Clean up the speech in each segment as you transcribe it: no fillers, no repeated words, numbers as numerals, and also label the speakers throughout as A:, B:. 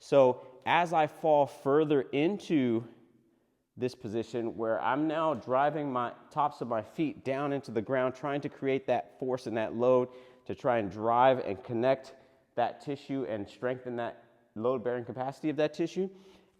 A: So as I fall further into this position where I'm now driving my tops of my feet down into the ground, trying to create that force and that load to try and drive and connect that tissue and strengthen that load-bearing capacity of that tissue.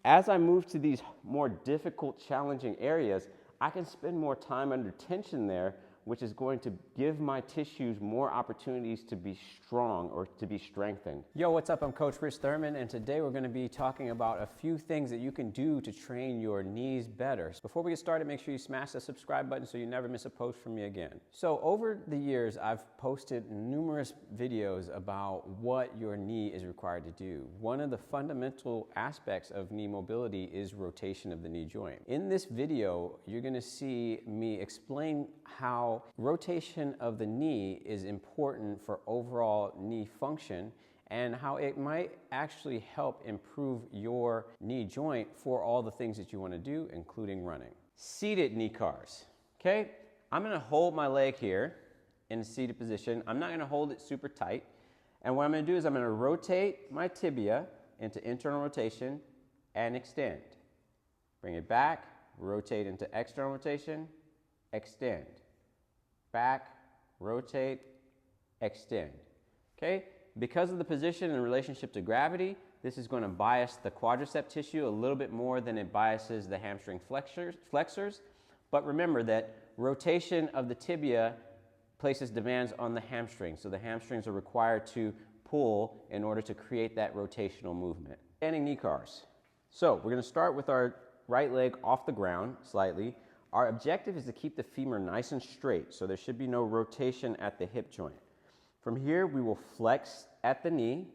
A: As I move to these more difficult, challenging areas, I can spend more time under tension there, which is going to give my tissues more opportunities to be strong or to be strengthened.
B: Yo, what's up? I'm Coach Rich Thurman, and today we're going to be talking about a few things that you can do to train your knees better. So before we get started, make sure you smash the subscribe button so you never miss a post from me again. So over the years, I've posted numerous videos about what your knee is required to do. One of the fundamental aspects of knee mobility is rotation of the knee joint. In this video, you're going to see me explain how rotation of the knee is important for overall knee function and how it might actually help improve your knee joint for all the things that you want to do, including running. Seated knee cars. Okay, I'm going to hold my leg here in a seated position. I'm not going to hold it super tight. And what I'm going to do is I'm going to rotate my tibia into internal rotation and extend. Bring it back, rotate into external rotation, extend. Back, rotate, extend. Okay? Because of the position in relationship to gravity, this is going to bias the quadricep tissue a little bit more than it biases the hamstring flexors. But remember that rotation of the tibia places demands on the hamstrings. So the hamstrings are required to pull in order to create that rotational movement. Standing knee cars. So we're going to start with our right leg off the ground slightly. Our objective is to keep the femur nice and straight, so there should be no rotation at the hip joint. From here, we will flex at the knee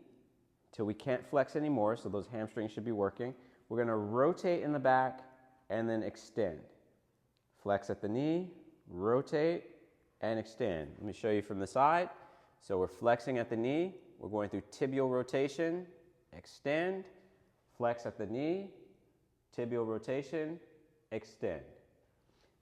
B: till we can't flex anymore, so those hamstrings should be working. We're going to rotate in the back and then extend. Flex at the knee, rotate, and extend. Let me show you from the side. So we're flexing at the knee. We're going through tibial rotation, extend, flex at the knee, tibial rotation, extend.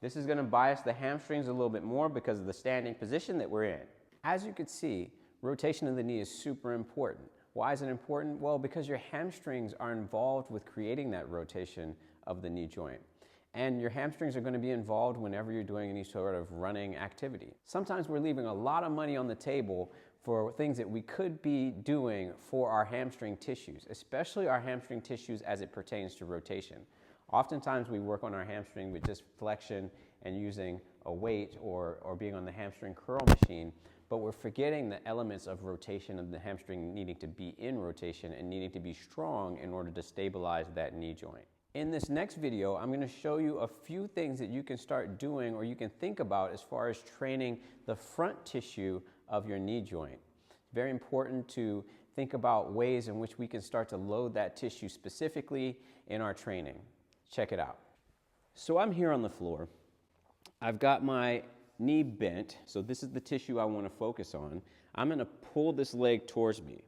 B: This is going to bias the hamstrings a little bit more because of the standing position that we're in. As you can see, rotation of the knee is super important. Why is it important? Well, because your hamstrings are involved with creating that rotation of the knee joint. And your hamstrings are going to be involved whenever you're doing any sort of running activity. Sometimes we're leaving a lot of money on the table for things that we could be doing for our hamstring tissues, especially our hamstring tissues as it pertains to rotation. Oftentimes we work on our hamstring with just flexion and using a weight or being on the hamstring curl machine, but we're forgetting the elements of rotation of the hamstring needing to be in rotation and needing to be strong in order to stabilize that knee joint. In this next video, I'm going to show you a few things that you can start doing or you can think about as far as training the front tissue of your knee joint. It's very important to think about ways in which we can start to load that tissue specifically in our training. Check it out. So I'm here on the floor. I've got my knee bent, so this is the tissue I want to focus on. I'm going to pull this leg towards me.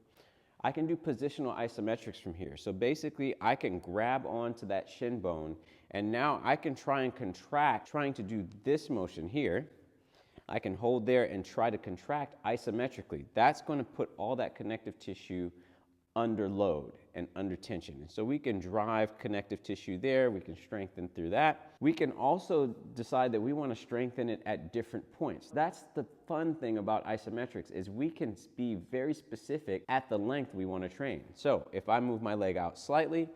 B: I can do positional isometrics from here. So basically, I can grab onto that shin bone, and now I can try and contract, trying to do this motion here. I can hold there and try to contract isometrically. That's going to put all that connective tissue under load and under tension. And so we can drive connective tissue there, we can strengthen through that. We can also decide that we want to strengthen it at different points. That's the fun thing about isometrics is we can be very specific at the length we want to train. So if I move my leg out slightly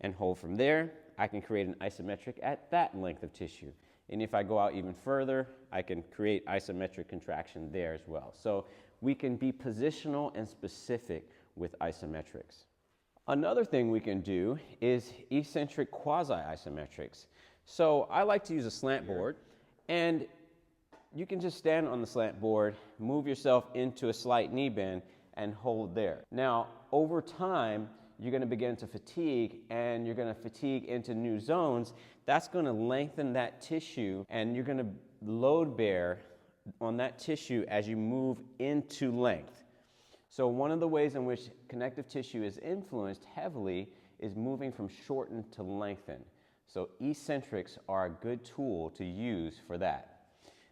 B: and hold from there, I can create an isometric at that length of tissue. And if I go out even further, I can create isometric contraction there as well. So we can be positional and specific with isometrics. Another thing we can do is eccentric quasi-isometrics. So I like to use a slant board, and you can just stand on the slant board, move yourself into a slight knee bend, and hold there. Now, over time, you're going to begin to fatigue, and you're going to fatigue into new zones. That's going to lengthen that tissue, and you're going to load bear on that tissue as you move into length. So one of the ways in which connective tissue is influenced heavily is moving from shorten to lengthen. So eccentrics are a good tool to use for that.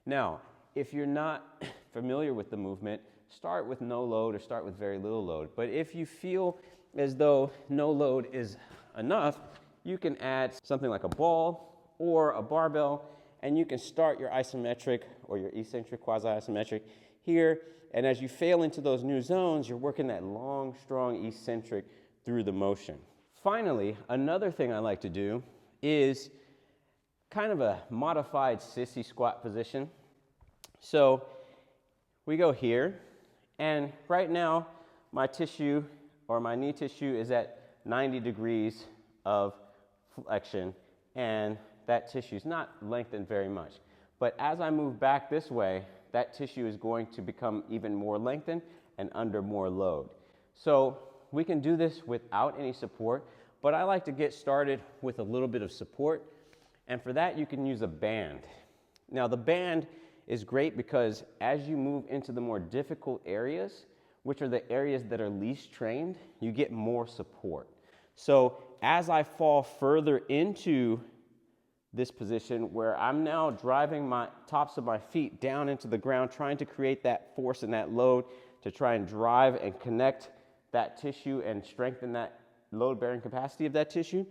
B: Now, if you're not familiar with the movement, start with no load or start with very little load. But if you feel
A: as though no load is enough, you can add something like a ball or a barbell, and you can start your isometric or your eccentric quasi-isometric here. And as you fail into those new zones, you're working that long, strong eccentric through the motion. Finally, another thing I like to do is kind of a modified sissy squat position. So we go here, and right now my tissue or my knee tissue is at 90 degrees of flexion, and that tissue is not lengthened very much. But as I move back this way, that tissue is going to become even more lengthened and under more load. So we can do this without any support, but I like to get started with a little bit of support, and for that you can use a band. Now the band is great because as you move into the more difficult areas, which are the areas that are least trained, you get more support. So as I fall further into this position where I'm now driving my tops of my feet down into the ground, trying to create that force and that load to try and drive and connect that tissue and strengthen that load-bearing capacity of that tissue.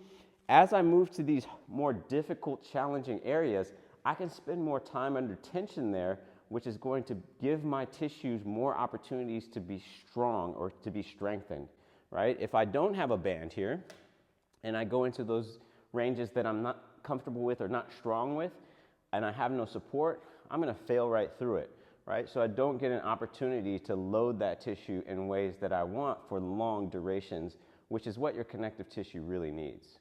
A: As I move to these more difficult, challenging areas, I can spend more time under tension there, which is going to give my tissues more opportunities to be strong or to be strengthened, right? If I don't have a band here and I go into those ranges that I'm not comfortable with or not strong with, and I have no support, I'm gonna fail right through it, right? So I don't get an opportunity to load that tissue in ways that I want for long durations, which is what your connective tissue really needs.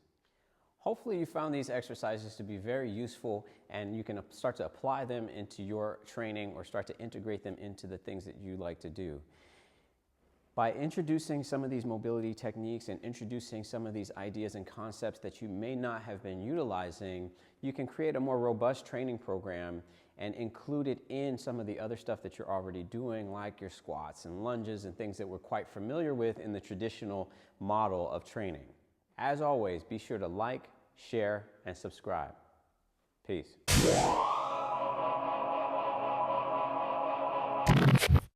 B: Hopefully you found these exercises to be very useful and you can start to apply them into your training or start to integrate them into the things that you like to do. By introducing some of these mobility techniques and introducing some of these ideas and concepts that you may not have been utilizing, you can create a more robust training program and include it in some of the other stuff that you're already doing, like your squats and lunges and things that we're quite familiar with in the traditional model of training. As always, be sure to like, share, and subscribe. Peace.